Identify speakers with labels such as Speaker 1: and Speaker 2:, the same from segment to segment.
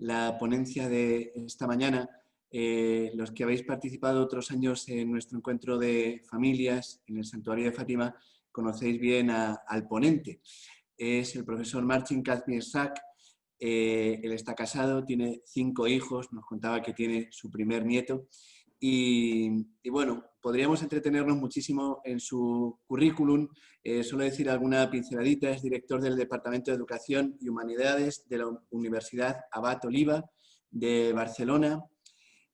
Speaker 1: la ponencia de esta mañana. Los que habéis participado otros años en nuestro encuentro de familias en el Santuario de Fátima conocéis bien al ponente. Es el profesor Marcin Kazmierczak. Él está casado, tiene 5 hijos, nos contaba que tiene su primer nieto. Y bueno, podríamos entretenernos muchísimo en su currículum. Solo decir alguna pinceladita. Es director del Departamento de Educación y Humanidades de la Universidad Abat Oliba de Barcelona.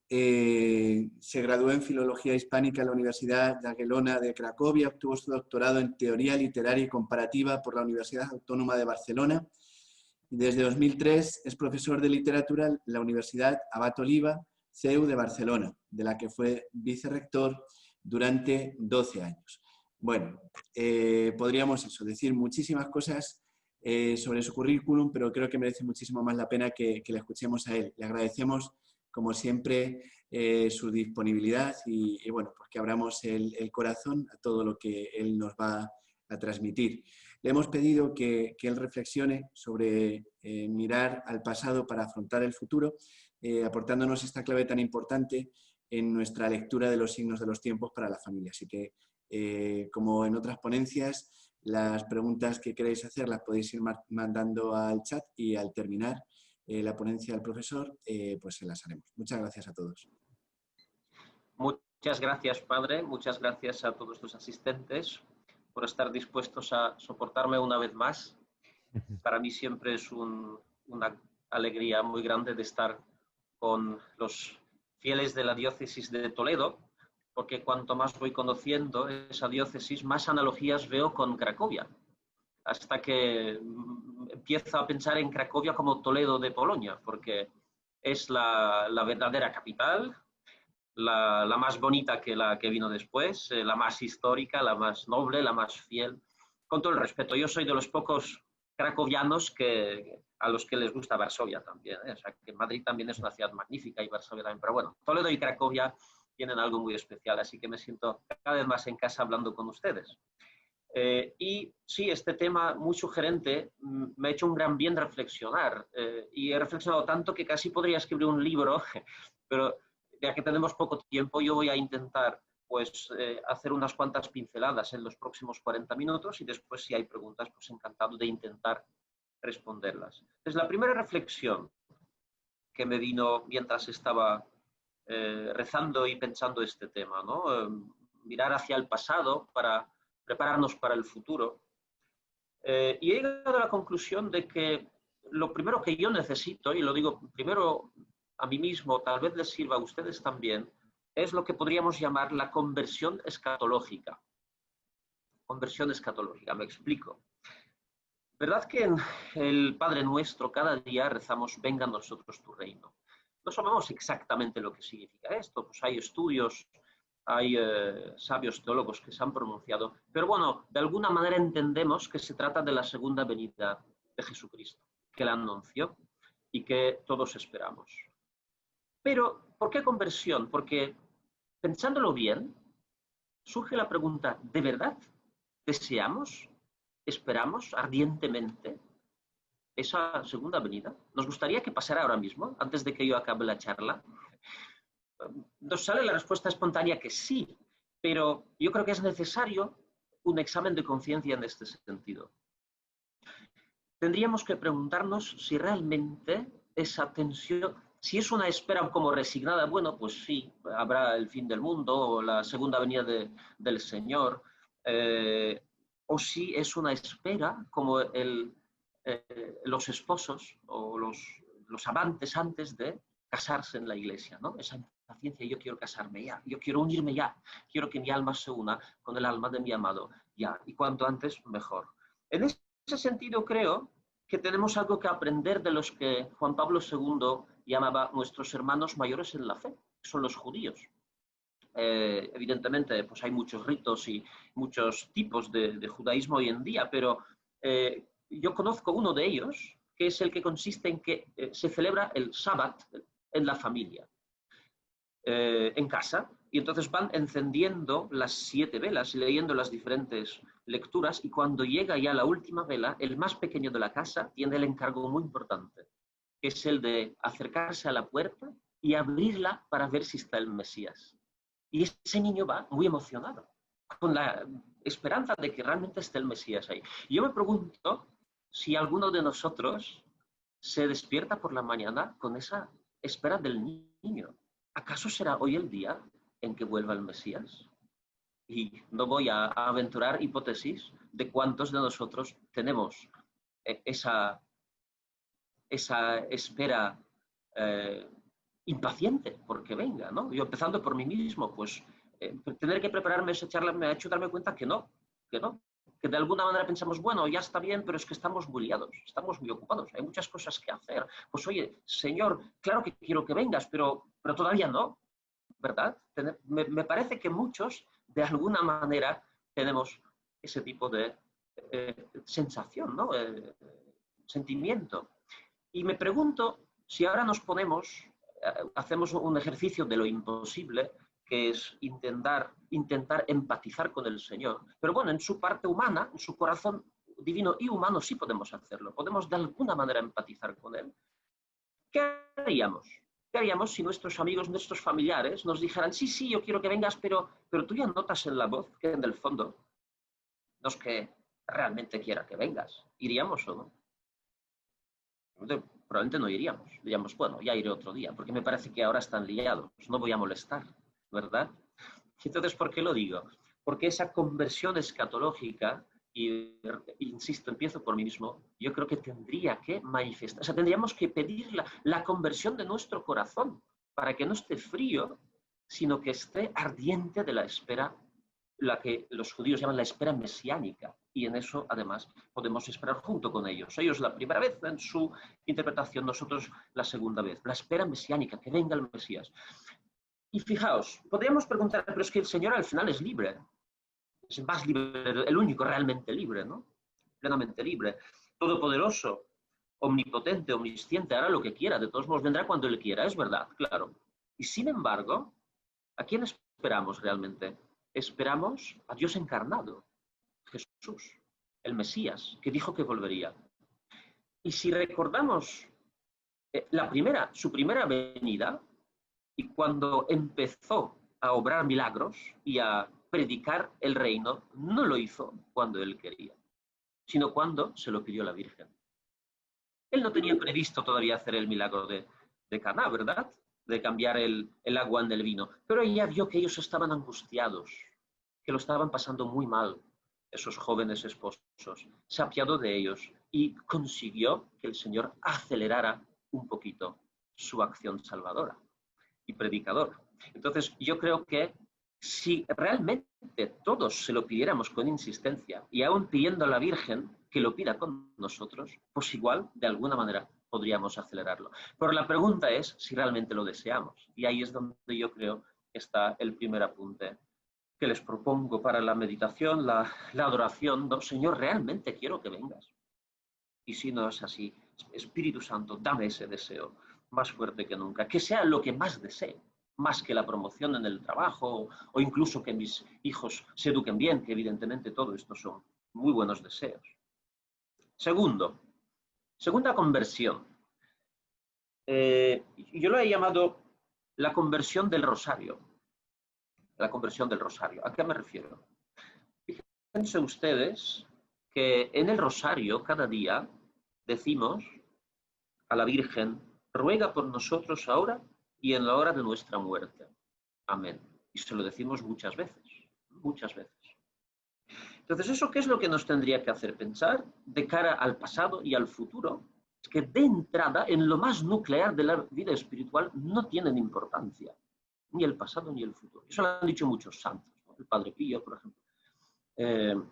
Speaker 1: Se graduó en Filología Hispánica en la Universidad Jagiellona de Cracovia, obtuvo su doctorado en Teoría Literaria y Comparativa por la Universidad Autónoma de Barcelona. Desde 2003 es profesor de literatura en la Universidad Abat Oliba, CEU de Barcelona, de la que fue vicerrector durante 12 años. Bueno, podríamos decir muchísimas cosas sobre su currículum, pero creo que merece muchísimo más la pena que le escuchemos a él. Le agradecemos, como siempre, su disponibilidad y bueno, pues que abramos el corazón a todo lo que él nos va a transmitir. Le hemos pedido que él reflexione sobre mirar al pasado para afrontar el futuro, aportándonos esta clave tan importante en nuestra lectura de los signos de los tiempos para la familia. Así que, como en otras ponencias, las preguntas que queréis hacer las podéis ir mandando al chat y al terminar la ponencia del profesor, pues se las haremos. Muchas gracias a todos.
Speaker 2: Muchas gracias, padre. Muchas gracias a todos los asistentes por estar dispuestos a soportarme una vez más. Para mí siempre es una alegría muy grande de estar con los fieles de la diócesis de Toledo, porque cuanto más voy conociendo esa diócesis, más analogías veo con Cracovia, hasta que empiezo a pensar en Cracovia como Toledo de Polonia, porque es la verdadera capital, la más bonita que la que vino después, la más histórica, la más noble, la más fiel. Con todo el respeto, yo soy de los pocos cracovianos a los que les gusta Varsovia también, ¿eh? O sea, que Madrid también es una ciudad magnífica y Varsovia también, pero bueno, Toledo y Cracovia tienen algo muy especial, así que me siento cada vez más en casa hablando con ustedes. Y sí, este tema muy sugerente me ha hecho un gran bien reflexionar, y he reflexionado tanto que casi podría escribir un libro, pero ya que tenemos poco tiempo, yo voy a intentar pues, hacer unas cuantas pinceladas en los próximos 40 minutos y después, si hay preguntas, pues encantado de intentar responderlas. Entonces, la primera reflexión que me vino mientras estaba rezando y pensando este tema, ¿no? Mirar hacia el pasado para prepararnos para el futuro. Y he llegado a la conclusión de que lo primero que yo necesito, y lo digo primero a mí mismo, tal vez les sirva a ustedes también, es lo que podríamos llamar la conversión escatológica. Conversión escatológica, me explico. ¿Verdad que en el Padre Nuestro cada día rezamos, venga a nosotros tu reino? No sabemos exactamente lo que significa esto, pues hay estudios, hay sabios teólogos que se han pronunciado, pero bueno, de alguna manera entendemos que se trata de la segunda venida de Jesucristo, que la anunció y que todos esperamos. Pero, ¿por qué conversión? Porque, pensándolo bien, surge la pregunta, ¿de verdad deseamos, esperamos ardientemente esa segunda venida? ¿Nos gustaría que pasara ahora mismo, antes de que yo acabe la charla? Nos sale la respuesta espontánea que sí, pero yo creo que es necesario un examen de conciencia en este sentido. Tendríamos que preguntarnos si realmente esa tensión, si es una espera como resignada, bueno, pues sí, habrá el fin del mundo o la segunda venida del Señor, o si es una espera como los esposos o los amantes antes de casarse en la iglesia, ¿no? Esa impaciencia, yo quiero casarme ya, yo quiero unirme ya, quiero que mi alma se una con el alma de mi amado ya, y cuanto antes mejor. En ese sentido creo que tenemos algo que aprender de los que Juan Pablo II llamaba nuestros hermanos mayores en la fe, que son los judíos. Evidentemente, pues hay muchos ritos y muchos tipos de judaísmo hoy en día, pero yo conozco uno de ellos, que es el que consiste en que se celebra el Sabbat en la familia, en casa, y entonces van encendiendo las 7 velas, leyendo las diferentes lecturas, y cuando llega ya la última vela, el más pequeño de la casa tiene el encargo muy importante que es el de acercarse a la puerta y abrirla para ver si está el Mesías. Y ese niño va muy emocionado, con la esperanza de que realmente esté el Mesías ahí. Y yo me pregunto si alguno de nosotros se despierta por la mañana con esa espera del niño. ¿Acaso será hoy el día en que vuelva el Mesías? Y no voy a aventurar hipótesis de cuántos de nosotros tenemos esa espera impaciente porque venga, ¿no? Yo empezando por mí mismo, pues tener que prepararme esa charla me ha hecho darme cuenta que no, que de alguna manera pensamos, bueno, ya está bien, pero es que estamos muy liados, estamos muy ocupados, hay muchas cosas que hacer. Pues oye, Señor, claro que quiero que vengas, pero todavía no, ¿verdad? Me parece que muchos, de alguna manera, tenemos ese tipo de sensación, ¿no? Sentimiento. Y me pregunto si ahora nos ponemos, hacemos un ejercicio de lo imposible, que es intentar empatizar con el Señor. Pero bueno, en su parte humana, en su corazón divino y humano sí podemos hacerlo. Podemos de alguna manera empatizar con Él. ¿Qué haríamos? ¿Qué haríamos si nuestros amigos, nuestros familiares nos dijeran, sí, sí, yo quiero que vengas, pero tú ya notas en la voz que en el fondo no es que realmente quiera que vengas? ¿Iríamos o no? Probablemente no iríamos. Diríamos, bueno, ya iré otro día, porque me parece que ahora están liados, no voy a molestar, ¿verdad? Entonces, ¿por qué lo digo? Porque esa conversión escatológica, y insisto, empiezo por mí mismo, yo creo que tendría que manifestar, o sea, tendríamos que pedir la conversión de nuestro corazón para que no esté frío, sino que esté ardiente de la espera, la que los judíos llaman la espera mesiánica, y en eso además podemos esperar junto con ellos. Ellos la primera vez en su interpretación, nosotros la segunda vez, la espera mesiánica, que venga el Mesías. Y fijaos, podríamos preguntar, pero es que el Señor al final es libre, es el más libre, el único realmente libre, ¿no? Plenamente libre, todopoderoso, omnipotente, omnisciente, hará lo que quiera, de todos modos vendrá cuando Él quiera, es verdad, claro. Y sin embargo, ¿a quién esperamos realmente? Esperamos a Dios encarnado, Jesús, el Mesías, que dijo que volvería. Y si recordamos su primera venida, y cuando empezó a obrar milagros y a predicar el reino, no lo hizo cuando él quería, sino cuando se lo pidió la Virgen. Él no tenía previsto todavía hacer el milagro de Caná, ¿verdad? De cambiar el agua en el vino. Pero ella vio que ellos estaban angustiados, que lo estaban pasando muy mal, esos jóvenes esposos. Se apiadó de ellos y consiguió que el Señor acelerara un poquito su acción salvadora y predicador. Entonces, yo creo que si realmente todos se lo pidiéramos con insistencia y aún pidiendo a la Virgen que lo pida con nosotros, pues igual, de alguna manera, podríamos acelerarlo. Pero la pregunta es si realmente lo deseamos. Y ahí es donde yo creo que está el primer apunte que les propongo para la meditación, la adoración. No, Señor, realmente quiero que vengas. Y si no es así, Espíritu Santo, dame ese deseo más fuerte que nunca, que sea lo que más desee, más que la promoción en el trabajo o incluso que mis hijos se eduquen bien, que evidentemente todo esto son muy buenos deseos. Segunda conversión. Yo lo he llamado la conversión del rosario. La conversión del rosario. ¿A qué me refiero? Fíjense ustedes que en el rosario cada día decimos a la Virgen, ruega por nosotros ahora y en la hora de nuestra muerte. Amén. Y se lo decimos muchas veces, muchas veces. Entonces, ¿eso qué es lo que nos tendría que hacer pensar de cara al pasado y al futuro? Es que de entrada, en lo más nuclear de la vida espiritual, no tienen importancia, ni el pasado ni el futuro. Eso lo han dicho muchos santos, ¿no? El Padre Pío, por ejemplo.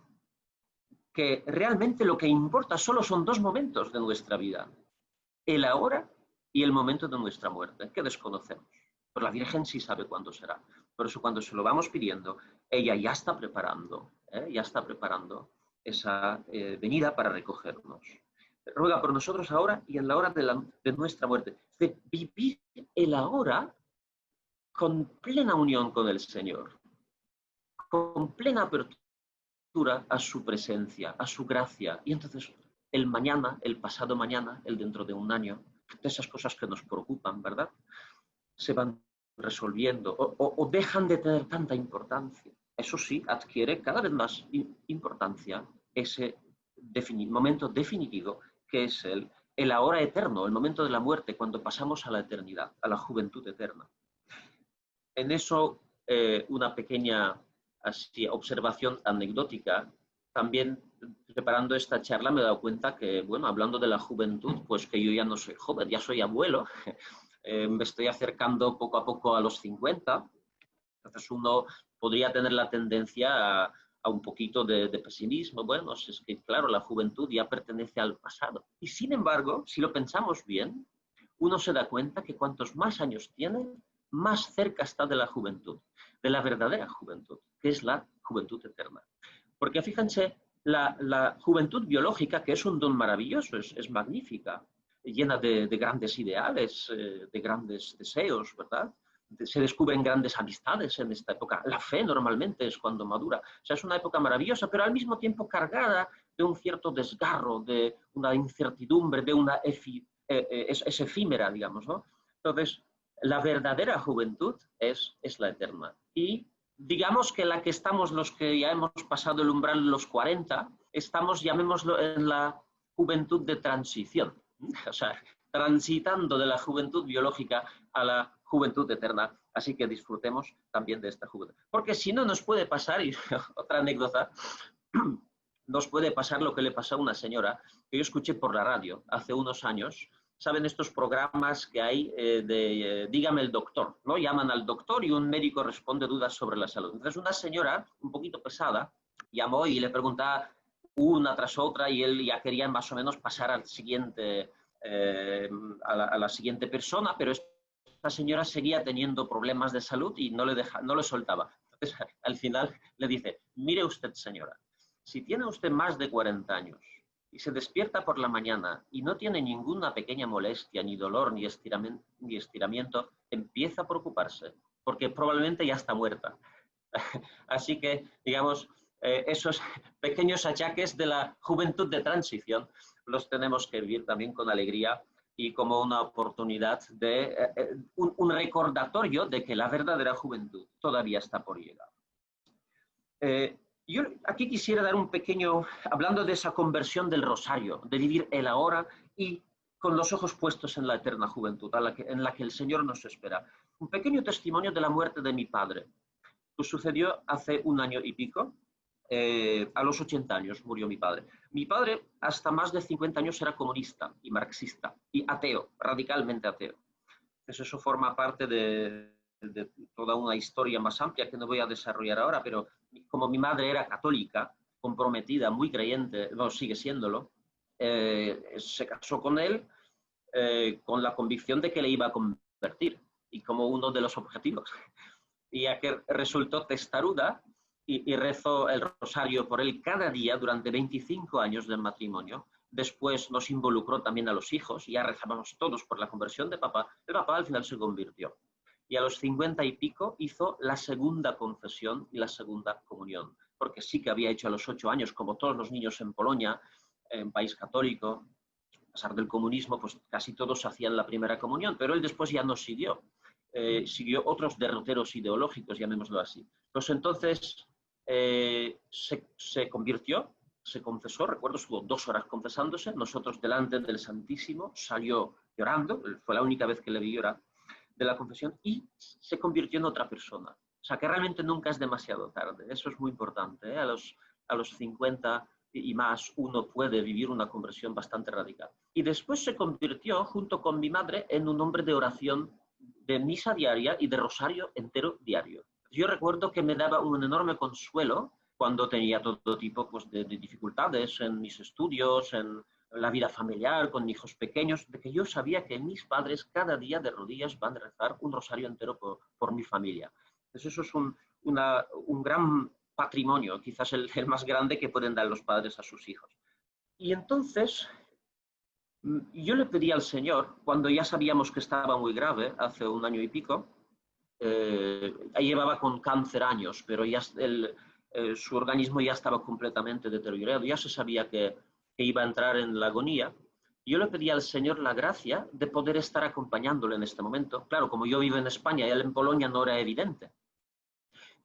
Speaker 2: Que realmente lo que importa solo son dos momentos de nuestra vida. El ahora y el momento de nuestra muerte, que desconocemos. Pero la Virgen sí sabe cuándo será. Por eso cuando se lo vamos pidiendo, ella ya está preparando esa venida para recogernos. Ruega por nosotros ahora y en la hora de nuestra muerte. De vivir el ahora con plena unión con el Señor, con plena apertura a su presencia, a su gracia. Y entonces el mañana, el pasado mañana, el dentro de un año, de esas cosas que nos preocupan, ¿verdad? Se van resolviendo o dejan de tener tanta importancia. Eso sí, adquiere cada vez más importancia ese momento definitivo que es el ahora eterno, el momento de la muerte, cuando pasamos a la eternidad, a la juventud eterna. En eso, una pequeña así, observación anecdótica. También preparando esta charla me he dado cuenta que, bueno, hablando de la juventud, pues que yo ya no soy joven, ya soy abuelo. Me estoy acercando poco a poco a los 50. Entonces uno podría tener la tendencia a un poquito de pesimismo. Bueno, es que claro, la juventud ya pertenece al pasado. Y sin embargo, si lo pensamos bien, uno se da cuenta que cuantos más años tiene, más cerca está de la juventud, de la verdadera juventud, que es la juventud eterna. Porque fíjense, la juventud biológica, que es un don maravilloso, es magnífica, llena de grandes ideales, de grandes deseos, ¿verdad? Se descubren grandes amistades en esta época. La fe normalmente es cuando madura. O sea, es una época maravillosa, pero al mismo tiempo cargada de un cierto desgarro, de una incertidumbre, de una es efímera, digamos, ¿no? Entonces, la verdadera juventud es la eterna. Y digamos que la que estamos, los que ya hemos pasado el umbral de los 40, estamos, llamémoslo, en la juventud de transición. O sea, transitando de la juventud biológica a la juventud eterna. Así que disfrutemos también de esta juventud. Porque si no nos puede pasar, y otra anécdota, nos puede pasar lo que le pasó a una señora que yo escuché por la radio hace unos años. ¿Saben estos programas que hay dígame el doctor? ¿No? Llaman al doctor y un médico responde dudas sobre la salud. Entonces una señora un poquito pesada llamó y le preguntaba una tras otra y él ya quería más o menos pasar al siguiente, a la siguiente persona, pero esta señora seguía teniendo problemas de salud y no le soltaba. Entonces al final le dice, mire usted señora, si tiene usted más de 40 años y se despierta por la mañana y no tiene ninguna pequeña molestia, ni dolor, ni estiramiento, empieza a preocuparse, porque probablemente ya está muerta. Así que, digamos, esos pequeños achaques de la juventud de transición los tenemos que vivir también con alegría y como una oportunidad de un recordatorio de que la verdadera juventud todavía está por llegar. Yo aquí quisiera dar un pequeño, hablando de esa conversión del rosario, de vivir el ahora y con los ojos puestos en la eterna juventud, en la que el Señor nos espera. Un pequeño testimonio de la muerte de mi padre. Pues sucedió hace un año y pico. A los 80 años murió mi padre. Mi padre hasta más de 50 años era comunista y marxista y ateo, radicalmente ateo. Entonces eso forma parte de toda una historia más amplia que no voy a desarrollar ahora, pero como mi madre era católica, comprometida, muy creyente, no, sigue siéndolo, se casó con él con la convicción de que le iba a convertir y como uno de los objetivos. Y ya que resultó testaruda y rezó el rosario por él cada día durante 25 años del matrimonio. Después nos involucró también a los hijos, ya rezábamos todos por la conversión de papá. El papá al final se convirtió. Y a los 50 y pico hizo la segunda confesión y la segunda comunión, porque sí que había hecho a los 8 años, como todos los niños en Polonia, en país católico, a pesar del comunismo, pues casi todos hacían la primera comunión, pero él después ya no siguió. Siguió otros derroteros ideológicos, llamémoslo así. Pues entonces se convirtió, se confesó, recuerdo, estuvo 2 horas confesándose, nosotros delante del Santísimo, salió llorando, fue la única vez que le vi llorar, de la confesión, y se convirtió en otra persona. O sea, que realmente nunca es demasiado tarde, eso es muy importante, ¿eh? A los 50 y más uno puede vivir una conversión bastante radical. Y después se convirtió, junto con mi madre, en un hombre de oración, de misa diaria y de rosario entero diario. Yo recuerdo que me daba un enorme consuelo cuando tenía todo tipo pues, de dificultades en mis estudios, en la vida familiar, con hijos pequeños, de que yo sabía que mis padres cada día de rodillas van a rezar un rosario entero por mi familia. Entonces eso es un gran patrimonio, quizás el más grande que pueden dar los padres a sus hijos. Y entonces yo le pedí al Señor, cuando ya sabíamos que estaba muy grave, hace un año y pico, llevaba con cáncer años, pero ya su organismo ya estaba completamente deteriorado, ya se sabía que iba a entrar en la agonía, Yo le pedí al Señor la gracia de poder estar acompañándole en este momento. Claro, como yo vivo en España y él en Polonia, no era evidente.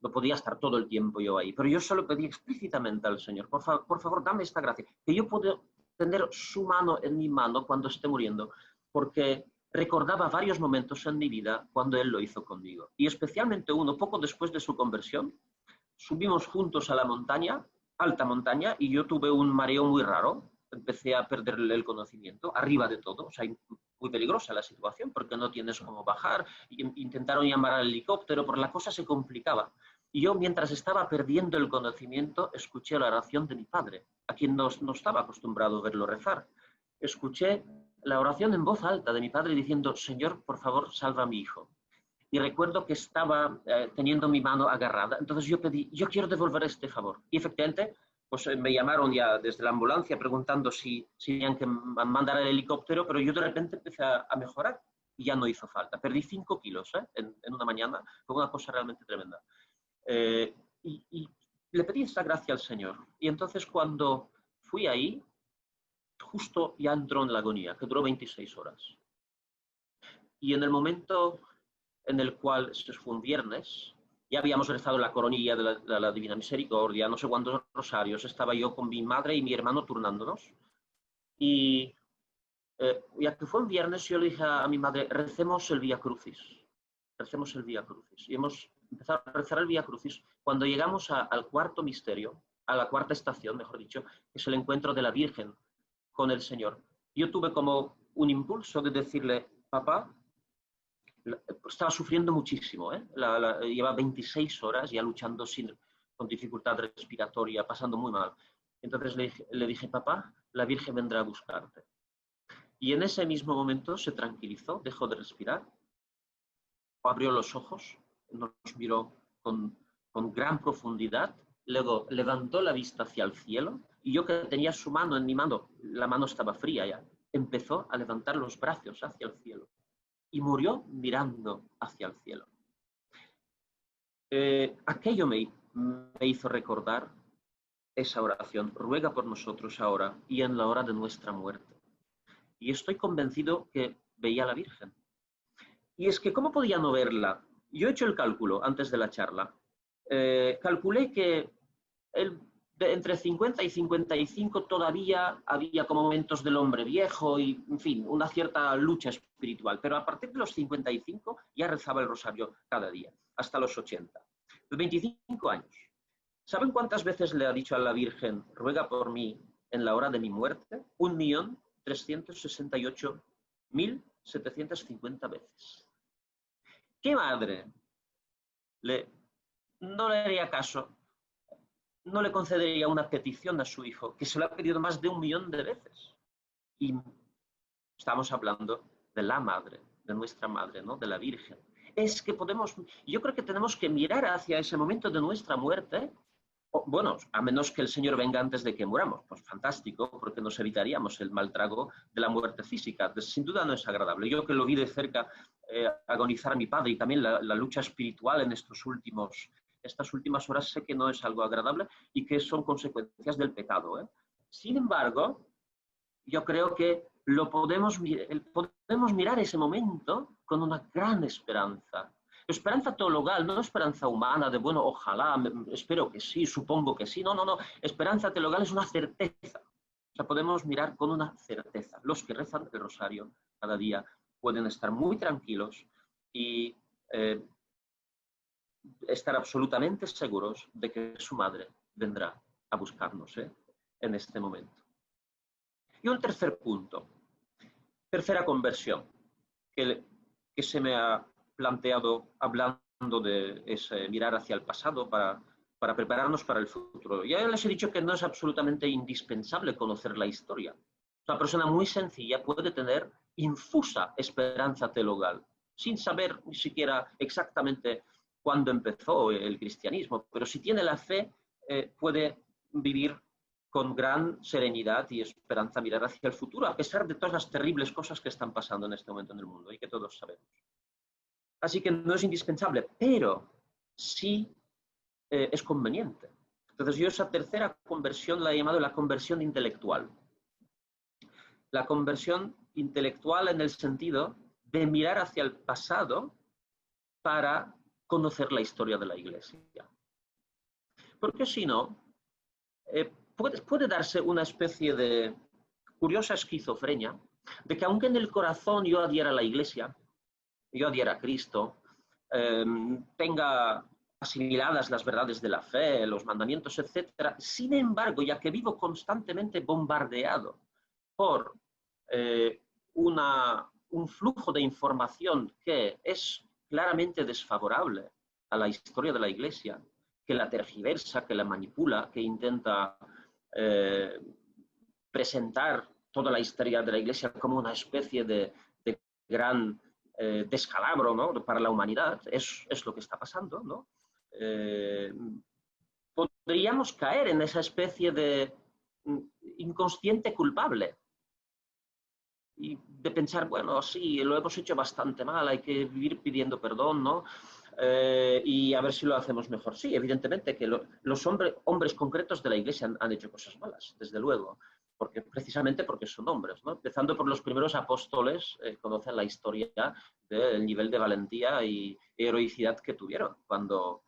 Speaker 2: No podía estar todo el tiempo yo ahí. Pero yo solo pedí explícitamente al Señor, por favor, dame esta gracia, que yo pueda tener su mano en mi mano cuando esté muriendo, porque recordaba varios momentos en mi vida cuando Él lo hizo conmigo. Y especialmente uno, poco después de su conversión, subimos juntos a la montaña, alta montaña, y yo tuve un mareo muy raro. Empecé a perder el conocimiento, arriba de todo. O sea, muy peligrosa la situación, porque no tienes cómo bajar. Intentaron llamar al helicóptero, pero la cosa se complicaba. Y yo, mientras estaba perdiendo el conocimiento, escuché la oración de mi padre, a quien no estaba acostumbrado a verlo rezar. Escuché la oración en voz alta de mi padre diciendo: Señor, por favor, salva a mi hijo. Y recuerdo que estaba teniendo mi mano agarrada. Entonces yo pedí: yo quiero devolver este favor. Y efectivamente, pues me llamaron ya desde la ambulancia preguntando si tenían que mandar el helicóptero, pero yo de repente empecé a mejorar y ya no hizo falta. Perdí 5 kilos en una mañana. Fue una cosa realmente tremenda. Y le pedí esta gracia al Señor. Y entonces cuando fui ahí, justo ya entró en la agonía, que duró 26 horas. Y en el momento en el cual, eso fue un viernes, ya habíamos rezado la coronilla de la Divina Misericordia, no sé cuántos rosarios, estaba yo con mi madre y mi hermano turnándonos. Y ya que fue un viernes, yo le dije a mi madre: recemos el Vía Crucis. Recemos el Vía Crucis. Y hemos empezado a rezar el Vía Crucis cuando llegamos al cuarto misterio, a la cuarta estación, mejor dicho, que es el encuentro de la Virgen con el Señor. Yo tuve como un impulso de decirle: papá, estaba sufriendo muchísimo, lleva 26 horas ya luchando con dificultad respiratoria, pasando muy mal. Entonces le dije: papá, la Virgen vendrá a buscarte. Y en ese mismo momento se tranquilizó, dejó de respirar, abrió los ojos, nos miró con gran profundidad, luego levantó la vista hacia el cielo, y yo, que tenía su mano en mi mano, la mano estaba fría ya, empezó a levantar los brazos hacia el cielo y murió mirando hacia el cielo. Aquello me hizo recordar esa oración: ruega por nosotros ahora y en la hora de nuestra muerte. Y estoy convencido que veía a la Virgen. Y es que, ¿cómo podía no verla? Yo he hecho el cálculo antes de la charla. Calculé que entre 50 y 55 todavía había como momentos del hombre viejo y, en fin, una cierta lucha espiritual. Pero a partir de los 55 ya rezaba el rosario cada día, hasta los 80. Los 25 años. ¿Saben cuántas veces le ha dicho a la Virgen: ruega por mí en la hora de mi muerte? 1.368.750 veces. ¿Qué madre no le haría caso, no le concedería una petición a su hijo, que se lo ha pedido más de 1 millón de veces? Y estamos hablando de la madre, de nuestra madre, ¿no? De la Virgen. Es que yo creo que tenemos que mirar hacia ese momento de nuestra muerte. Bueno, a menos que el Señor venga antes de que muramos, pues fantástico, porque nos evitaríamos el mal trago de la muerte física. Sin duda no es agradable. Yo, que lo vi de cerca agonizar a mi padre, y también la lucha espiritual en estas últimas horas, sé que no es algo agradable y que son consecuencias del pecado. Sin embargo, yo creo que podemos mirar ese momento con una gran esperanza. Esperanza teologal, no esperanza humana de, bueno, ojalá, espero que sí, supongo que sí. No. Esperanza teologal es una certeza. O sea, podemos mirar con una certeza. Los que rezan el rosario cada día pueden estar muy tranquilos y estar absolutamente seguros de que su madre vendrá a buscarnos en este momento. Y un tercer punto, tercera conversión, que se me ha planteado hablando de ese mirar hacia el pasado para prepararnos para el futuro. Ya les he dicho que no es absolutamente indispensable conocer la historia. Una persona muy sencilla puede tener infusa esperanza teologal, sin saber ni siquiera exactamente cuándo empezó el cristianismo, pero si tiene la fe, puede vivir con gran serenidad y esperanza, mirar hacia el futuro, a pesar de todas las terribles cosas que están pasando en este momento en el mundo y que todos sabemos. Así que no es indispensable, pero sí es conveniente. Entonces yo esa tercera conversión la he llamado la conversión intelectual. la conversión intelectual en el sentido de mirar hacia el pasado para conocer la historia de la Iglesia. Porque si no, puede darse una especie de curiosa esquizofrenia de que aunque en el corazón yo adhiera a la Iglesia, yo adhiera a Cristo, tenga asimiladas las verdades de la fe, los mandamientos, etc. Sin embargo, ya que vivo constantemente bombardeado por un flujo de información que es claramente desfavorable a la historia de la Iglesia, que la tergiversa, que la manipula, que intenta presentar toda la historia de la Iglesia como una especie de gran descalabro, ¿no?, para la humanidad, es lo que está pasando, ¿no? Podríamos caer en esa especie de inconsciente culpable y de pensar, bueno, sí, lo hemos hecho bastante mal, hay que vivir pidiendo perdón, ¿no? Y a ver si lo hacemos mejor. Sí, evidentemente que los hombres concretos de la Iglesia han hecho cosas malas, desde luego, precisamente porque son hombres, ¿no? Empezando por los primeros apóstoles, conocen la historia del nivel de valentía y heroicidad que tuvieron cuando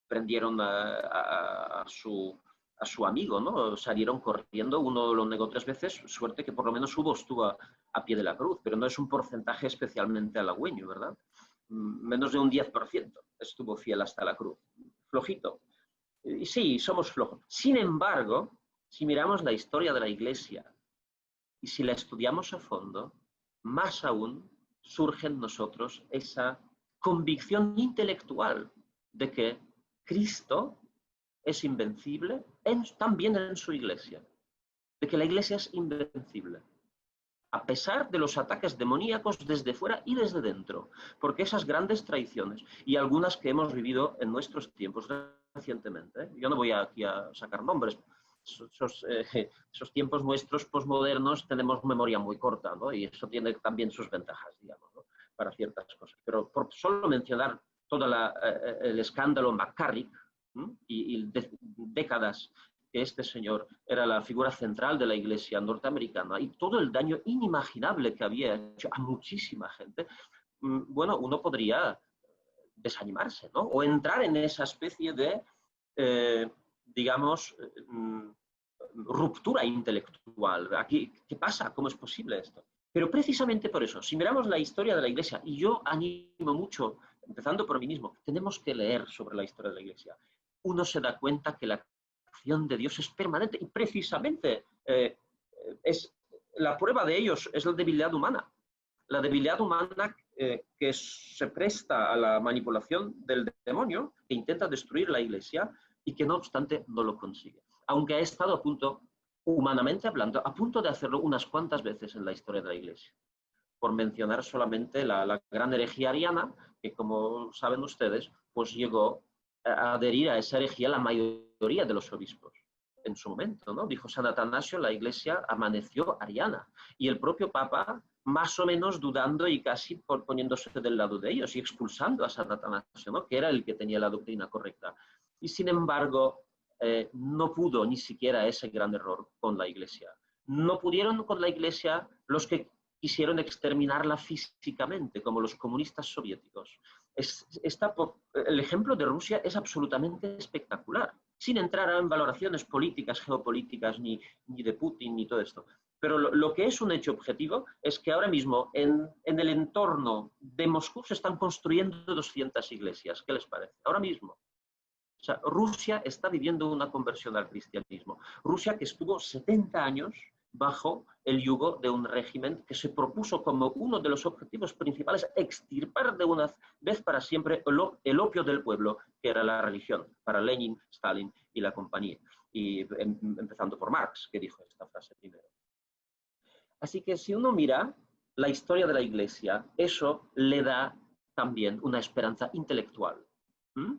Speaker 2: prendieron a su amigo, ¿no? Salieron corriendo, uno lo negó 3 veces, suerte que por lo menos estuvo a pie de la cruz, pero no es un porcentaje especialmente halagüeño, ¿verdad? Menos de un 10% estuvo fiel hasta la cruz. Flojito. Y sí, somos flojos. Sin embargo, si miramos la historia de la Iglesia y si la estudiamos a fondo, más aún surge en nosotros esa convicción intelectual de que Cristo es invencible también en su Iglesia, de que la Iglesia es invencible, a pesar de los ataques demoníacos desde fuera y desde dentro, porque esas grandes traiciones y algunas que hemos vivido en nuestros tiempos recientemente, yo no voy aquí a sacar nombres, esos tiempos nuestros posmodernos tenemos memoria muy corta, ¿no? Y eso tiene también sus ventajas, digamos, ¿no?, para ciertas cosas. Pero por solo mencionar todo el escándalo McCarrick y décadas que este señor era la figura central de la Iglesia norteamericana y todo el daño inimaginable que había hecho a muchísima gente, bueno, uno podría desanimarse, ¿no? O entrar en esa especie de, digamos, ruptura intelectual. Aquí, ¿qué pasa? ¿Cómo es posible esto? Pero precisamente por eso, si miramos la historia de la Iglesia, y yo animo mucho, empezando por mí mismo, tenemos que leer sobre la historia de la Iglesia, uno se da cuenta que la acción de Dios es permanente y precisamente la prueba de ellos es la debilidad humana. La debilidad humana que se presta a la manipulación del demonio, que intenta destruir la Iglesia y que no obstante no lo consigue. Aunque ha estado a punto, humanamente hablando, a punto de hacerlo unas cuantas veces en la historia de la Iglesia. Por mencionar solamente la gran herejía ariana, que como saben ustedes, pues llegó a adherir a esa herejía la mayoría de los obispos en su momento, ¿no? Dijo San Atanasio, la Iglesia amaneció ariana. Y el propio Papa, más o menos dudando y casi poniéndose del lado de ellos y expulsando a San Atanasio, ¿no?, que era el que tenía la doctrina correcta. Y sin embargo, no pudo ni siquiera ese gran error con la Iglesia. No pudieron con la Iglesia los que quisieron exterminarla físicamente, como los comunistas soviéticos. El ejemplo de Rusia es absolutamente espectacular, sin entrar en valoraciones políticas, geopolíticas, ni de Putin, ni todo esto. Pero lo que es un hecho objetivo es que ahora mismo en el entorno de Moscú se están construyendo 200 iglesias. ¿Qué les parece? Ahora mismo. O sea, Rusia está viviendo una conversión al cristianismo. Rusia que estuvo 70 años bajo el yugo de un régimen que se propuso como uno de los objetivos principales extirpar de una vez para siempre el opio del pueblo, que era la religión, para Lenin, Stalin y la compañía. Y empezando por Marx, que dijo esta frase primero. Así que si uno mira la historia de la Iglesia, eso le da también una esperanza intelectual,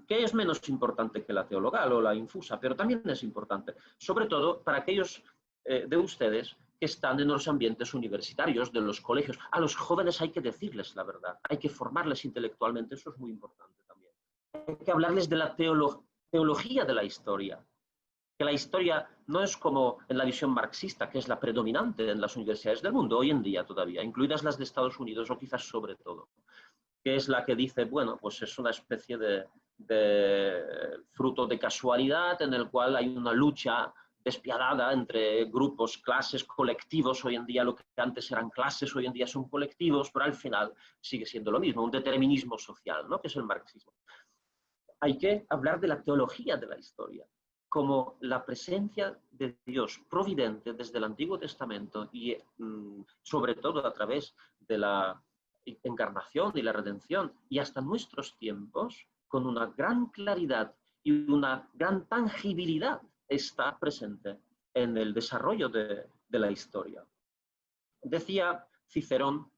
Speaker 2: que es menos importante que la teologal o la infusa, pero también es importante, sobre todo para aquellos de ustedes que están en los ambientes universitarios, de los colegios. A los jóvenes hay que decirles la verdad, hay que formarles intelectualmente, eso es muy importante también. Hay que hablarles de la teología de la historia, que la historia no es como en la visión marxista, que es la predominante en las universidades del mundo, hoy en día todavía, incluidas las de Estados Unidos o quizás sobre todo, que es la que dice, bueno, pues es una especie de fruto de casualidad en el cual hay una lucha despiadada entre grupos, clases, colectivos. Hoy en día lo que antes eran clases, hoy en día son colectivos, pero al final sigue siendo lo mismo, un determinismo social, ¿no? Que es el marxismo. Hay que hablar de la teología de la historia, como la presencia de Dios providente desde el Antiguo Testamento y sobre todo a través de la encarnación y la redención y hasta nuestros tiempos, con una gran claridad y una gran tangibilidad está presente en el desarrollo de la historia. Decía Cicerón,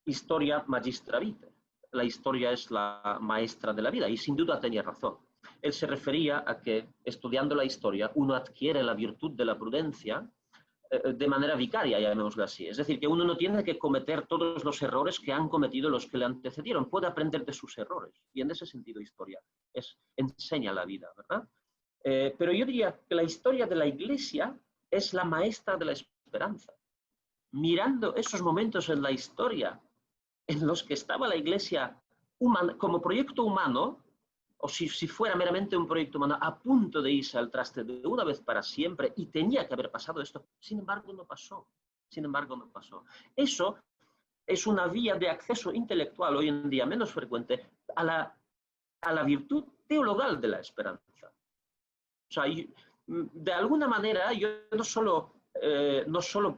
Speaker 2: historia magistra vitae. La historia es la maestra de la vida, y sin duda tenía razón. Él se refería a que, estudiando la historia, uno adquiere la virtud de la prudencia de manera vicaria, llamémoslo así. Es decir, que uno no tiene que cometer todos los errores que han cometido los que le antecedieron, puede aprender de sus errores. Y en ese sentido, historia enseña la vida, ¿verdad? Pero yo diría que la historia de la Iglesia es la maestra de la esperanza. Mirando esos momentos en la historia en los que estaba la Iglesia como proyecto humano, o si fuera meramente un proyecto humano a punto de irse al traste de una vez para siempre, y tenía que haber pasado esto, sin embargo no pasó. Sin embargo no pasó. Eso es una vía de acceso intelectual hoy en día menos frecuente a la virtud teologal de la esperanza. O sea, de alguna manera yo no solo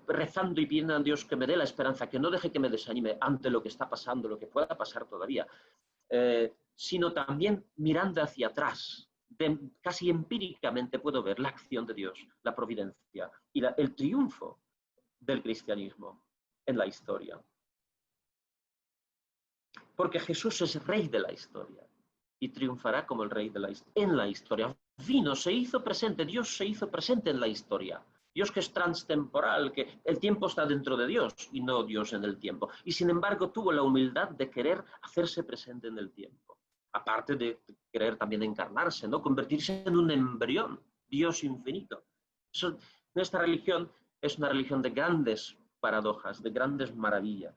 Speaker 2: rezando y pidiendo a Dios que me dé la esperanza, que no deje que me desanime ante lo que está pasando, lo que pueda pasar todavía, sino también mirando hacia atrás. Casi empíricamente puedo ver la acción de Dios, la providencia y el triunfo del cristianismo en la historia. Porque Jesús es rey de la historia y triunfará como el rey en la historia. Vino, se hizo presente, Dios se hizo presente en la historia. Dios que es transtemporal, que el tiempo está dentro de Dios y no Dios en el tiempo. Y sin embargo tuvo la humildad de querer hacerse presente en el tiempo. Aparte de querer también encarnarse, ¿no? Convertirse en un embrión, Dios infinito. Nuestra religión es una religión de grandes paradojas, de grandes maravillas.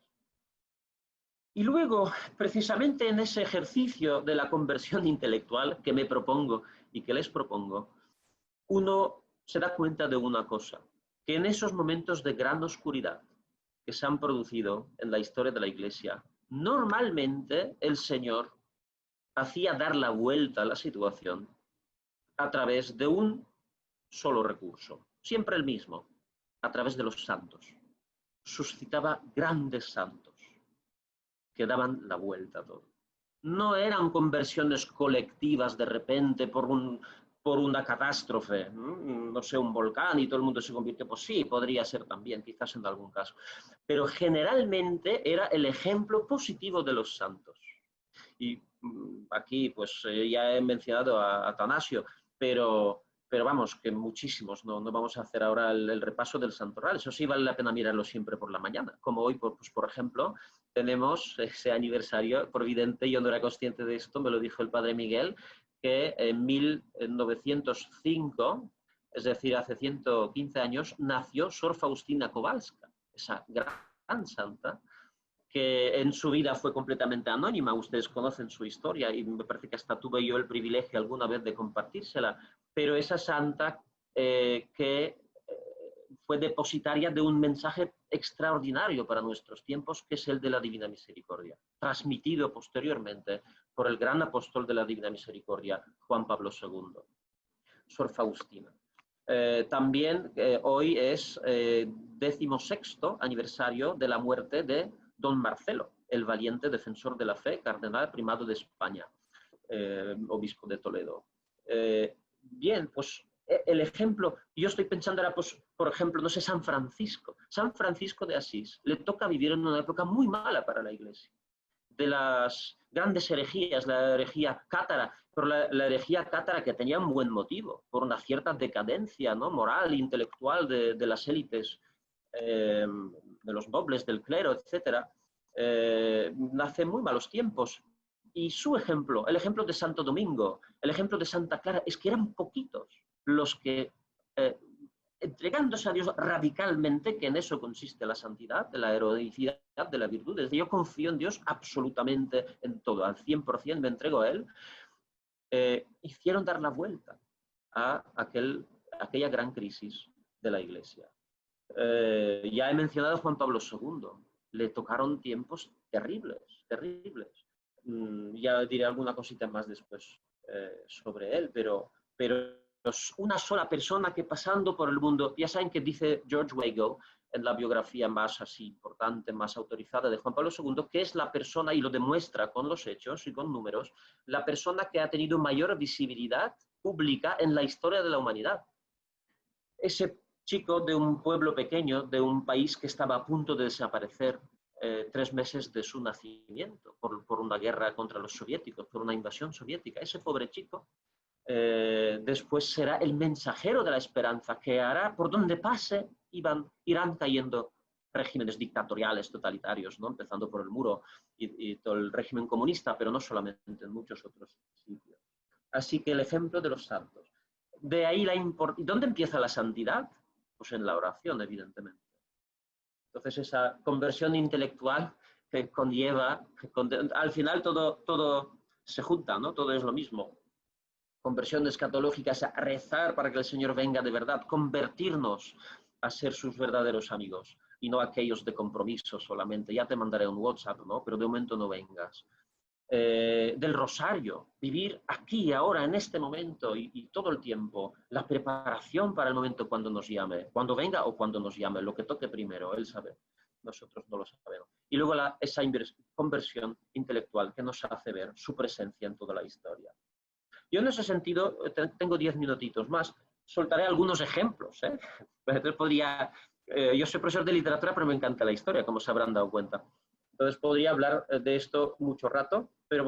Speaker 2: Y luego, precisamente en ese ejercicio de la conversión intelectual que me propongo y que les propongo, uno se da cuenta de una cosa, que en esos momentos de gran oscuridad que se han producido en la historia de la Iglesia, normalmente el Señor hacía dar la vuelta a la situación a través de un solo recurso, siempre el mismo, a través de los santos. Suscitaba grandes santos que daban la vuelta a todo. No eran conversiones colectivas de repente por una catástrofe, no sé, un volcán y todo el mundo se convierte, pues sí, podría ser también, quizás en algún caso. Pero generalmente era el ejemplo positivo de los santos. Y aquí pues ya he mencionado a Atanasio, pero vamos, que muchísimos, no vamos a hacer ahora el repaso del santoral, eso sí vale la pena mirarlo siempre por la mañana, como hoy, pues, por ejemplo, tenemos ese aniversario providente, yo no era consciente de esto, me lo dijo el padre Miguel, que en 1905, es decir, hace 115 años, nació Sor Faustina Kowalska, esa gran santa, que en su vida fue completamente anónima. Ustedes conocen su historia y me parece que hasta tuve yo el privilegio alguna vez de compartírsela, pero esa santa que fue depositaria de un mensaje extraordinario para nuestros tiempos, que es el de la Divina Misericordia, transmitido posteriormente por el gran apóstol de la Divina Misericordia, Juan Pablo II, Sor Faustina. También hoy es 16º aniversario de la muerte de don Marcelo, el valiente defensor de la fe, cardenal primado de España, obispo de Toledo. Bien, pues el ejemplo, yo estoy pensando ahora, pues, por ejemplo, no sé, San Francisco de Asís, le toca vivir en una época muy mala para la Iglesia. De las grandes herejías, la herejía cátara, pero la herejía cátara que tenía un buen motivo, por una cierta decadencia, ¿no?, moral, intelectual de las élites, de los nobles, del clero, etc., nace muy malos tiempos. Y su ejemplo, el ejemplo de Santo Domingo, el ejemplo de Santa Clara, es que eran poquitos los que entregándose a Dios radicalmente, que en eso consiste la santidad, de la heroicidad, de la virtud. Es decir, yo confío en Dios absolutamente en todo, al 100% me entrego a Él. Hicieron dar la vuelta a aquella gran crisis de la Iglesia. Ya he mencionado a Juan Pablo II. Le tocaron tiempos terribles, terribles. Ya diré alguna cosita más después sobre él, pero una sola persona que pasando por el mundo, ya saben que dice George Weigel en la biografía más así importante, más autorizada de Juan Pablo II, que es la persona, y lo demuestra con los hechos y con números, la persona que ha tenido mayor visibilidad pública en la historia de la humanidad. Ese chico de un pueblo pequeño, de un país que estaba a punto de desaparecer 3 meses de su nacimiento por una guerra contra los soviéticos, por una invasión soviética, ese pobre chico después será el mensajero de la esperanza que hará, por donde pase, irán cayendo regímenes dictatoriales, totalitarios, ¿no? Empezando por el muro y todo el régimen comunista, pero no solamente, en muchos otros sitios. Así que el ejemplo de los santos. De ahí ¿dónde empieza la santidad? Pues en la oración, evidentemente. Entonces esa conversión intelectual que conlleva, al final todo se junta, ¿no? Todo es lo mismo. Conversión escatológica es rezar para que el Señor venga de verdad, convertirnos a ser sus verdaderos amigos y no aquellos de compromiso solamente. Ya te mandaré un WhatsApp, ¿no? Pero de momento no vengas. Del rosario, vivir aquí, ahora, en este momento y todo el tiempo, la preparación para el momento cuando nos llame, cuando venga o cuando nos llame, lo que toque primero, Él sabe, nosotros no lo sabemos. Y luego esa conversión intelectual que nos hace ver su presencia en toda la historia. Yo en ese sentido, tengo 10 minutitos más, soltaré algunos ejemplos. Yo soy profesor de literatura, pero me encanta la historia, como se habrán dado cuenta. Entonces podría hablar de esto mucho rato, pero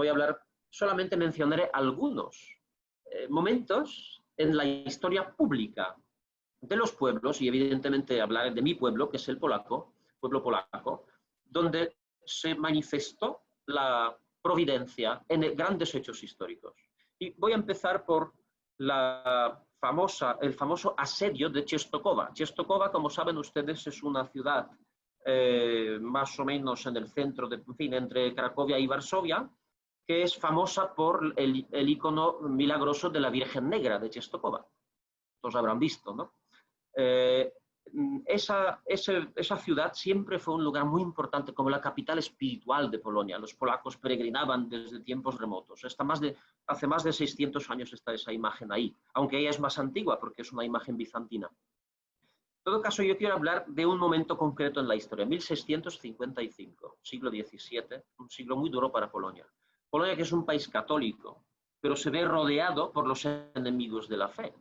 Speaker 2: solamente mencionaré algunos momentos en la historia pública de los pueblos, y evidentemente hablaré de mi pueblo, que es el pueblo polaco, donde se manifestó la providencia en grandes hechos históricos. Y voy a empezar por el famoso asedio de Czestochowa. Czestochowa, como saben ustedes, es una ciudad más o menos en el centro, entre Cracovia y Varsovia, que es famosa por el icono milagroso de la Virgen Negra de Czestochowa. Todos habrán visto, ¿no? Esa ciudad siempre fue un lugar muy importante como la capital espiritual de Polonia. Los polacos peregrinaban desde tiempos remotos. Hace más de 600 años está esa imagen ahí, aunque ella es más antigua porque es una imagen bizantina. En todo caso, yo quiero hablar de un momento concreto en la historia, 1655, siglo XVII, un siglo muy duro para Polonia. Polonia, que es un país católico, pero se ve rodeado por los enemigos de la fe.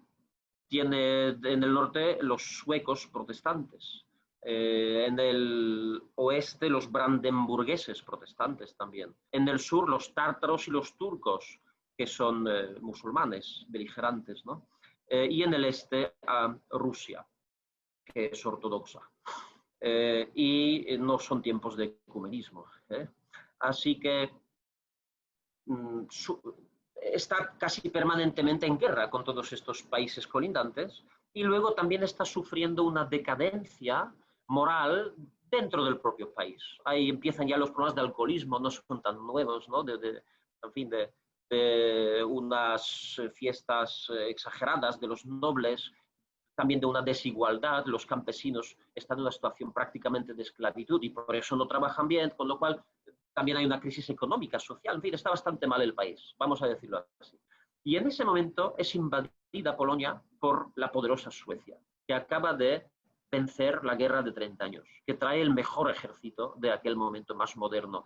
Speaker 2: Tiene en el norte los suecos protestantes, en el oeste los brandenburgueses protestantes también, en el sur los tártaros y los turcos, que son musulmanes, beligerantes, ¿no? Y en el este Rusia, que es ortodoxa. Y no son tiempos de ecumenismo. Así que está casi permanentemente en guerra con todos estos países colindantes y luego también está sufriendo una decadencia moral dentro del propio país. Ahí empiezan ya los problemas de alcoholismo, no son tan nuevos, ¿no? De unas fiestas exageradas de los nobles, también de una desigualdad. Los campesinos están en una situación prácticamente de esclavitud y por eso no trabajan bien, con lo cual también hay una crisis económica, social, en fin, está bastante mal el país, vamos a decirlo así. Y en ese momento es invadida Polonia por la poderosa Suecia, que acaba de vencer la guerra de 30 años, que trae el mejor ejército de aquel momento, más moderno,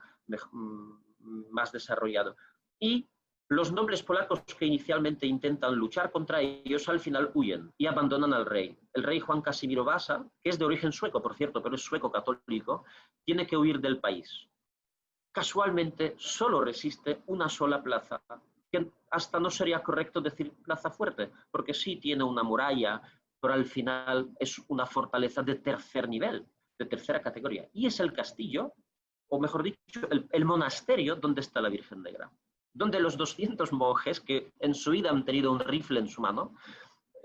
Speaker 2: más desarrollado. Y los nobles polacos que inicialmente intentan luchar contra ellos, al final huyen y abandonan al rey. El rey Juan Casimiro Vasa, que es de origen sueco, por cierto, pero es sueco católico, tiene que huir del país. Casualmente solo resiste una sola plaza, que hasta no sería correcto decir plaza fuerte, porque sí tiene una muralla, pero al final es una fortaleza de tercer nivel, de tercera categoría. Y es el castillo, o mejor dicho, el monasterio donde está la Virgen Negra, donde los 200 monjes que en su vida han tenido un rifle en su mano,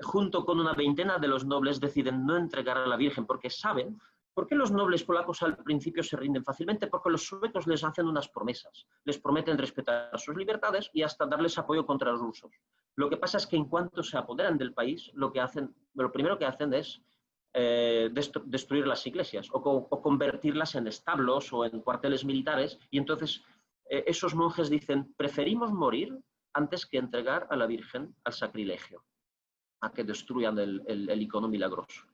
Speaker 2: junto con una veintena de los nobles, deciden no entregar a la Virgen porque saben. ¿Por qué los nobles polacos al principio se rinden fácilmente? Porque los suecos les hacen unas promesas. Les prometen respetar sus libertades y hasta darles apoyo contra los rusos. Lo que pasa es que en cuanto se apoderan del país, lo primero que hacen es destruir las iglesias o convertirlas en establos o en cuarteles militares. Y entonces esos monjes dicen, preferimos morir antes que entregar a la Virgen al sacrilegio, a que destruyan el icono milagroso.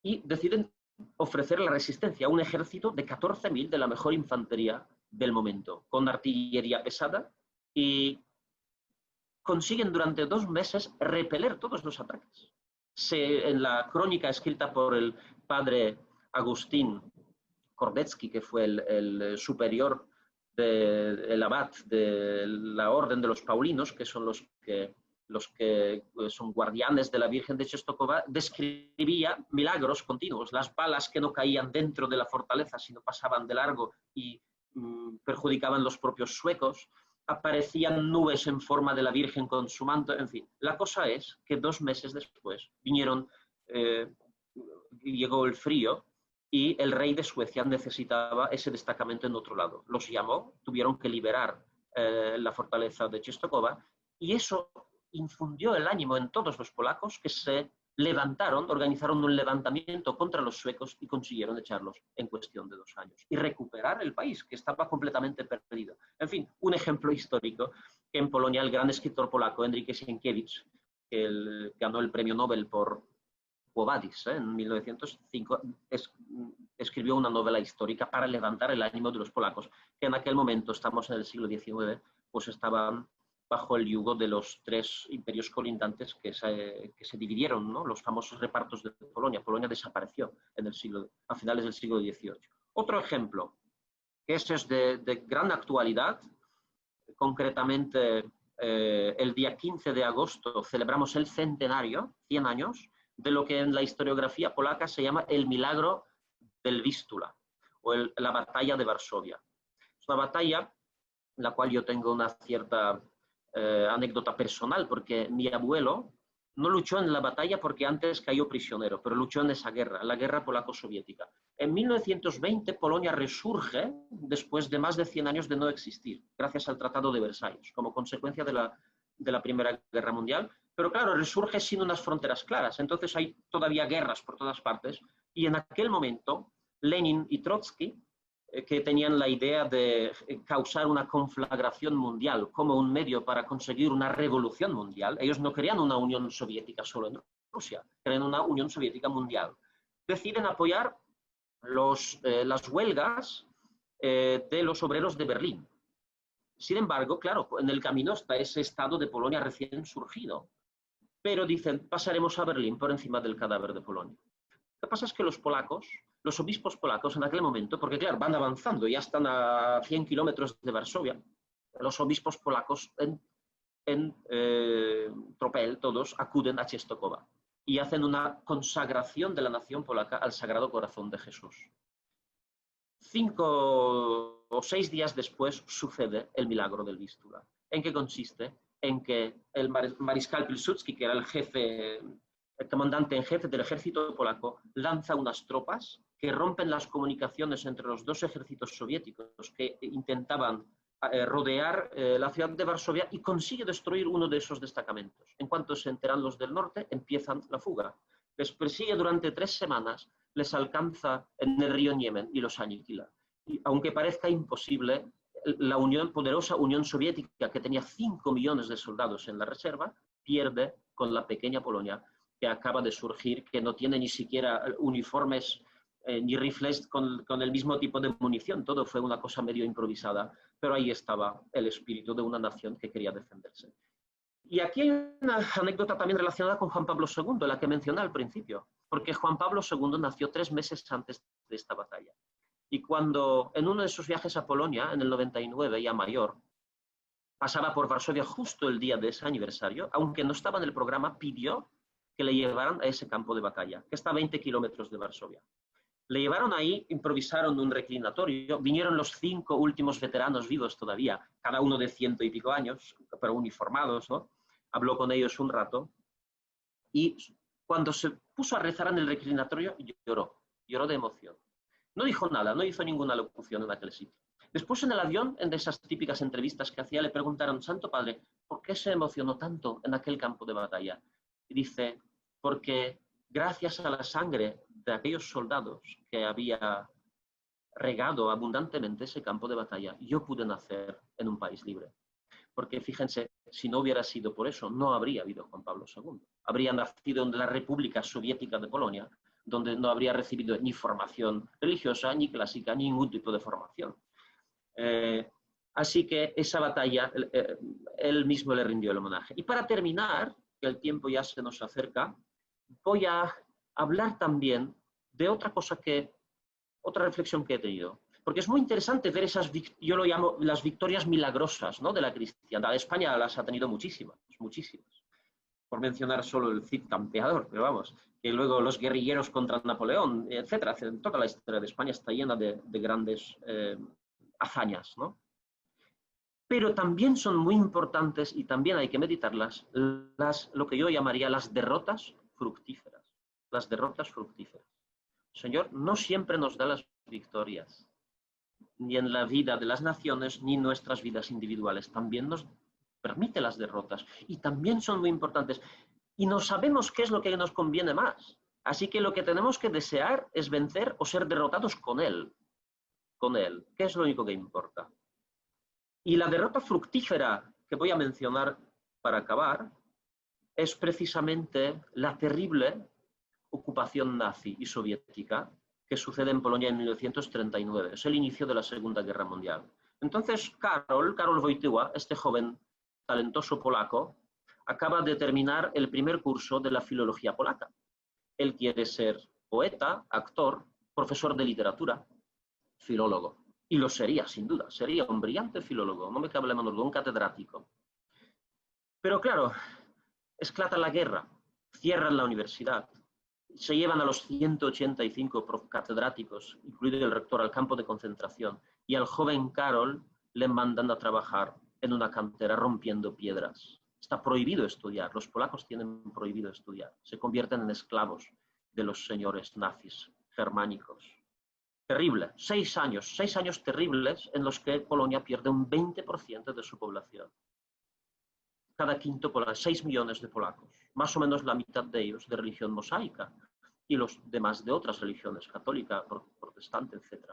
Speaker 2: Y deciden ofrecer la resistencia a un ejército de 14.000 de la mejor infantería del momento, con artillería pesada, y consiguen durante 2 meses repeler todos los ataques. En la crónica escrita por el padre Agustín Kordecki, que fue el superior el abad de la orden de los Paulinos, que son los que son guardianes de la Virgen de Czestochowa, describía milagros continuos, las balas que no caían dentro de la fortaleza, sino pasaban de largo y perjudicaban los propios suecos, aparecían nubes en forma de la Virgen con su manto, en fin. La cosa es que 2 meses después llegó el frío y el rey de Suecia necesitaba ese destacamento en otro lado. Los llamó, tuvieron que liberar la fortaleza de Czestochowa, y eso infundió el ánimo en todos los polacos, que se levantaron, organizaron un levantamiento contra los suecos y consiguieron echarlos en cuestión de 2 años y recuperar el país, que estaba completamente perdido. En fin, un ejemplo histórico, que en Polonia el gran escritor polaco Henryk Sienkiewicz, que ganó el premio Nobel por Quo Vadis, en 1905, escribió una novela histórica para levantar el ánimo de los polacos, que en aquel momento, estamos en el siglo XIX, pues estaban bajo el yugo de los 3 imperios colindantes que se dividieron, ¿no? Los famosos repartos de Polonia. Polonia desapareció a finales del siglo XVIII. Otro ejemplo, que ese es de gran actualidad, concretamente el día 15 de agosto celebramos el centenario, 100 años, de lo que en la historiografía polaca se llama el milagro del Vístula, o la batalla de Varsovia. Es una batalla en la cual yo tengo una cierta anécdota personal, porque mi abuelo no luchó en la batalla porque antes cayó prisionero, pero luchó en esa guerra, la guerra polaco-soviética. En 1920 Polonia resurge después de más de 100 años de no existir, gracias al Tratado de Versalles, como consecuencia de la Primera Guerra Mundial, pero claro, resurge sin unas fronteras claras, entonces hay todavía guerras por todas partes, y en aquel momento Lenin y Trotsky, que tenían la idea de causar una conflagración mundial como un medio para conseguir una revolución mundial. Ellos no querían una Unión Soviética solo en Rusia, querían una Unión Soviética mundial. Deciden apoyar las huelgas de los obreros de Berlín. Sin embargo, claro, en el camino está ese estado de Polonia recién surgido, pero dicen, pasaremos a Berlín por encima del cadáver de Polonia. Lo que pasa es que los obispos polacos en aquel momento, porque claro, van avanzando, ya están a 100 kilómetros de Varsovia, los obispos polacos en tropel, todos acuden a Czestochowa y hacen una consagración de la nación polaca al Sagrado Corazón de Jesús. 5 o 6 días después sucede el milagro del Vístula. ¿En qué consiste? En que el mariscal Pilsudski, que era el comandante en jefe del ejército polaco, lanza unas tropas que rompen las comunicaciones entre los 2 ejércitos soviéticos que intentaban rodear la ciudad de Varsovia, y consigue destruir uno de esos destacamentos. En cuanto se enteran los del norte, empiezan la fuga. Les persigue durante 3 semanas, les alcanza en el río Niemen y los aniquila. Y aunque parezca imposible, la poderosa Unión Soviética, que tenía 5 millones de soldados en la reserva, pierde con la pequeña Polonia, que acaba de surgir, que no tiene ni siquiera uniformes ni rifles con el mismo tipo de munición. Todo fue una cosa medio improvisada, pero ahí estaba el espíritu de una nación que quería defenderse. Y aquí hay una anécdota también relacionada con Juan Pablo II, la que mencioné al principio, porque Juan Pablo II nació 3 meses antes de esta batalla. Y cuando en uno de sus viajes a Polonia, en el 99, ya mayor, pasaba por Varsovia justo el día de ese aniversario, aunque no estaba en el programa, pidió que le llevaran a ese campo de batalla, que está a 20 kilómetros de Varsovia. Le llevaron ahí, improvisaron un reclinatorio, vinieron los 5 últimos veteranos vivos todavía, cada uno de 100 y pico años, pero uniformados, ¿no? Habló con ellos un rato, y cuando se puso a rezar en el reclinatorio, lloró de emoción. No dijo nada, no hizo ninguna locución en aquel sitio. Después en el avión, en esas típicas entrevistas que hacía, le preguntaron, Santo Padre, ¿por qué se emocionó tanto en aquel campo de batalla? Y dice, porque gracias a la sangre de aquellos soldados que había regado abundantemente ese campo de batalla, yo pude nacer en un país libre. Porque fíjense, si no hubiera sido por eso, no habría habido Juan Pablo II. Habría nacido en la República Soviética de Polonia, donde no habría recibido ni formación religiosa, ni clásica, ni ningún tipo de formación. Así que esa batalla, él mismo le rindió el homenaje. Y para terminar, que el tiempo ya se nos acerca, voy a hablar también de otra cosa otra reflexión que he tenido. Porque es muy interesante ver esas, yo lo llamo las victorias milagrosas, ¿no?, de la cristiandad. España las ha tenido muchísimas, muchísimas. Por mencionar solo el Cid Campeador, pero vamos, que luego los guerrilleros contra Napoleón, etcétera. Toda la historia de España está llena de grandes hazañas, ¿no? Pero también son muy importantes, y también hay que meditarlas, lo que yo llamaría las derrotas fructíferas. Las derrotas fructíferas. El Señor no siempre nos da las victorias, ni en la vida de las naciones, ni en nuestras vidas individuales. También nos permite las derrotas, y también son muy importantes. Y no sabemos qué es lo que nos conviene más. Así que lo que tenemos que desear es vencer o ser derrotados con Él. Con Él, que es lo único que importa. Y la derrota fructífera que voy a mencionar para acabar es precisamente la terrible ocupación nazi y soviética que sucede en Polonia en 1939. Es el inicio de la Segunda Guerra Mundial. Entonces, Karol Wojtyła, este joven talentoso polaco, acaba de terminar el primer curso de la filología polaca. Él quiere ser poeta, actor, profesor de literatura, filólogo. Y lo sería, sin duda. Sería un brillante filólogo, no me cabe la menor duda, un catedrático. Pero claro, esclata la guerra, cierran la universidad, se llevan a los 185 catedráticos, incluido el rector, al campo de concentración, y al joven Karol le mandan a trabajar en una cantera rompiendo piedras. Está prohibido estudiar, los polacos tienen prohibido estudiar, se convierten en esclavos de los señores nazis germánicos. Terrible, 6 años terribles en los que Polonia pierde un 20% de su población. Cada quinto polaco, 6 millones de polacos, más o menos la mitad de ellos de religión mosaica, y los demás de otras religiones, católica, protestante, etc.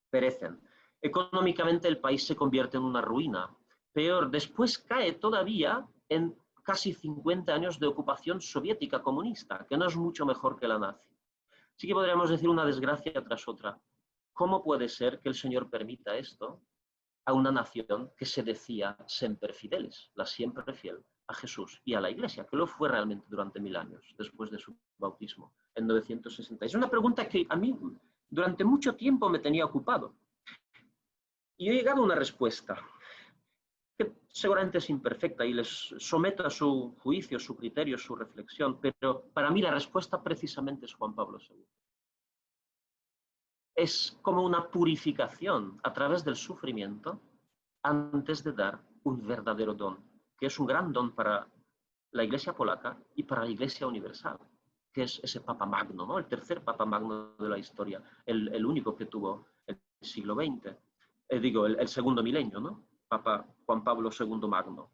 Speaker 2: Perecen. Económicamente el país se convierte en una ruina. Peor, después cae todavía en casi 50 años de ocupación soviética comunista, que no es mucho mejor que la nazi. Así que podríamos decir una desgracia tras otra. ¿Cómo puede ser que el Señor permita esto a una nación que se decía semper fidelis, la siempre fiel a Jesús y a la Iglesia, que lo fue realmente durante 1000 años, después de su bautismo, en 960? Es una pregunta que a mí durante mucho tiempo me tenía ocupado. Y he llegado a una respuesta que seguramente es imperfecta y les someto a su juicio, su criterio, su reflexión, pero para mí la respuesta precisamente es Juan Pablo II. Es como una purificación a través del sufrimiento antes de dar un verdadero don, que es un gran don para la Iglesia polaca y para la Iglesia universal, que es ese Papa Magno, ¿no? El tercer Papa Magno de la historia, el único que tuvo el siglo XX, el segundo milenio, ¿no? Papa Juan Pablo II Magno.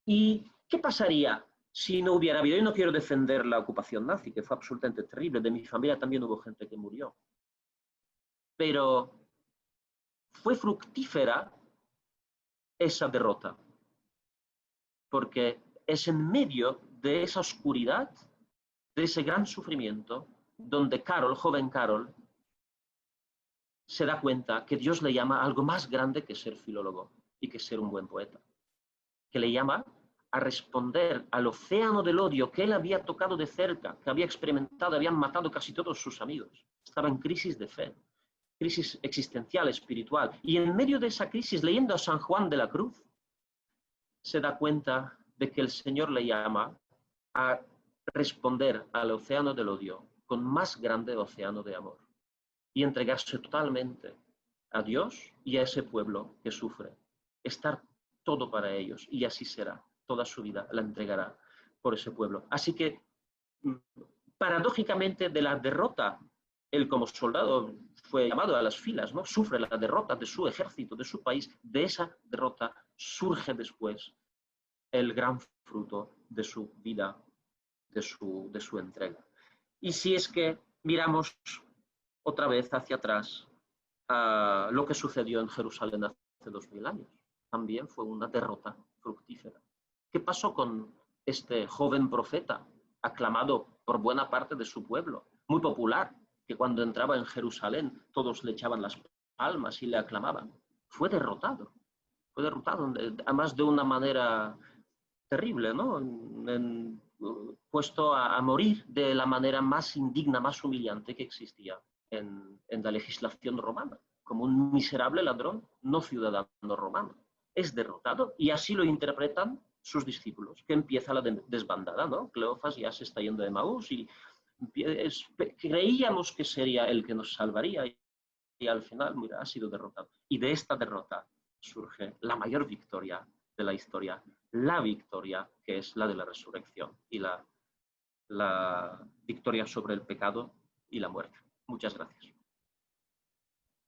Speaker 2: ¿Y qué pasaría si no hubiera habido? Yo no quiero defender la ocupación nazi, que fue absolutamente terrible. De mi familia también hubo gente que murió. Pero fue fructífera esa derrota, porque es en medio de esa oscuridad, de ese gran sufrimiento, donde joven Karol, se da cuenta que Dios le llama a algo más grande que ser filólogo y que ser un buen poeta, que le llama a responder al océano del odio que él había tocado de cerca, que había experimentado, habían matado casi todos sus amigos. Estaba en crisis de fe, crisis existencial, espiritual. Y en medio de esa crisis, leyendo a San Juan de la Cruz, se da cuenta de que el Señor le llama a responder al océano del odio con más grande océano de amor y entregarse totalmente a Dios y a ese pueblo que sufre. Estar todo para ellos, y así será. Toda su vida la entregará por ese pueblo. Así que, paradójicamente, de la derrota, él como soldado fue llamado a las filas, ¿no? Sufre la derrota de su ejército, de su país. De esa derrota surge después el gran fruto de su vida, de su entrega. Y si es que miramos otra vez hacia atrás a lo que sucedió en Jerusalén hace 2000 años, también fue una derrota fructífera. ¿Qué pasó con este joven profeta, aclamado por buena parte de su pueblo, muy popular, que cuando entraba en Jerusalén todos le echaban las palmas y le aclamaban? Fue derrotado, además de una manera terrible, ¿no? Puesto a morir de la manera más indigna, más humillante que existía en la legislación romana, como un miserable ladrón, no ciudadano romano. Es derrotado y así lo interpretan sus discípulos, que empieza la desbandada, ¿no? Cleofas ya se está yendo de Maús y creíamos que sería el que nos salvaría y al final, mira, ha sido derrotado. Y de esta derrota surge la mayor victoria de la historia, la victoria que es la de la resurrección y la victoria sobre el pecado y la muerte. Muchas gracias.